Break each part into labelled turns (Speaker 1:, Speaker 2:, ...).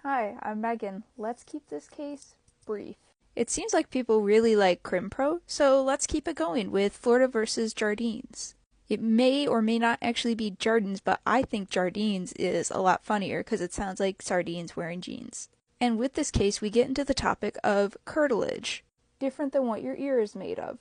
Speaker 1: Hi, I'm Megan. Let's keep this case brief. It seems like people really like Crim Pro, so let's keep it going with Florida versus Jardines. It may or may not actually be Jardines, but I think Jardines is a lot funnier because it sounds like sardines wearing jeans. And with this case, we get into the topic of curtilage, different than what your ear is made of.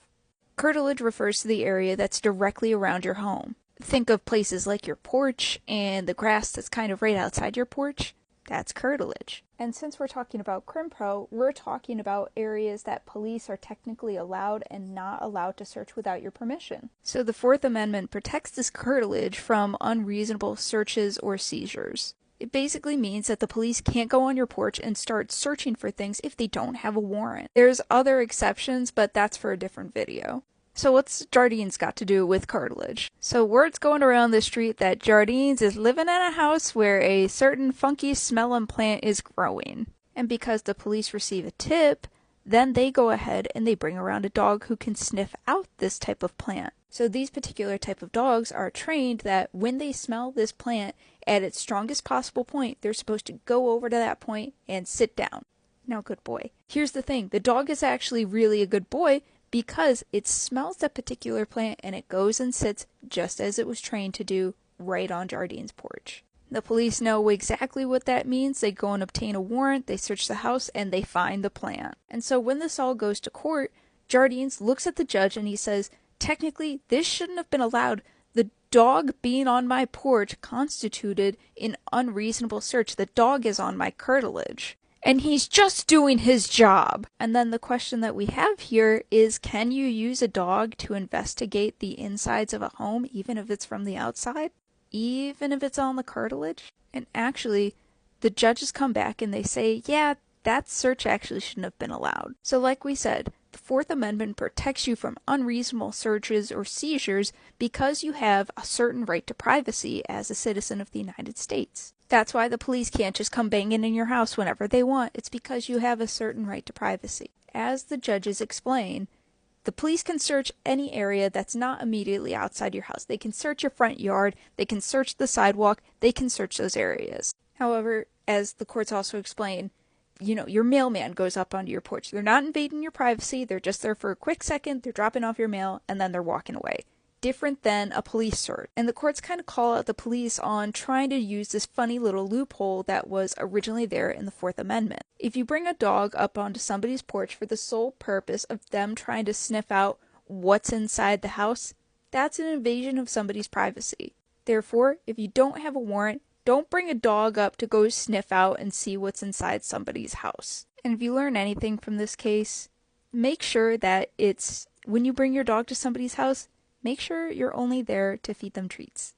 Speaker 1: Curtilage refers to the area that's directly around your home. Think of places like your porch and the grass that's kind of right outside your porch. That's curtilage. And since we're talking about Crim Pro, we're talking about areas that police are technically allowed and not allowed to search without your permission. So the Fourth Amendment protects this curtilage from unreasonable searches or seizures. It basically means that the police can't go on your porch and start searching for things if they don't have a warrant. There's other exceptions, but that's for a different video. So what's Jardines got to do with curtilage? So word's going around the street that Jardines is living in a house where a certain funky smelling plant is growing. And because the police receive a tip, then they go ahead and they bring around a dog who can sniff out this type of plant. So these particular type of dogs are trained that when they smell this plant at its strongest possible point, they're supposed to go over to that point and sit down. Now, good boy. Here's the thing. The dog is actually really a good boy because it smells that particular plant and it goes and sits just as it was trained to do right on Jardines' porch. The police know exactly what that means. They go and obtain a warrant, they search the house, and they find the plant. And so when this all goes to court, Jardines looks at the judge and he says, technically, this shouldn't have been allowed. The dog being on my porch constituted an unreasonable search. The dog is on my curtilage. And he's just doing his job. And then the question that we have here is, can you use a dog to investigate the insides of a home, even if it's from the outside? Even if it's on the curtilage? And actually, the judges come back and they say, yeah, that search actually shouldn't have been allowed. So like we said, the Fourth Amendment protects you from unreasonable searches or seizures because you have a certain right to privacy as a citizen of the United States. That's why the police can't just come banging in your house whenever they want. It's because you have a certain right to privacy. As the judges explain, the police can search any area that's not immediately outside your house. They can search your front yard, they can search the sidewalk, they can search those areas. However, as the courts also explain, your mailman goes up onto your porch. They're not invading your privacy, they're just there for a quick second, they're dropping off your mail, and then they're walking away. Different than a police search. And the courts kind of call out the police on trying to use this funny little loophole that was originally there in the Fourth Amendment. If you bring a dog up onto somebody's porch for the sole purpose of them trying to sniff out what's inside the house, that's an invasion of somebody's privacy. Therefore, if you don't have a warrant, don't bring a dog up to go sniff out and see what's inside somebody's house. And if you learn anything from this case, make sure that when you bring your dog to somebody's house, make sure you're only there to feed them treats.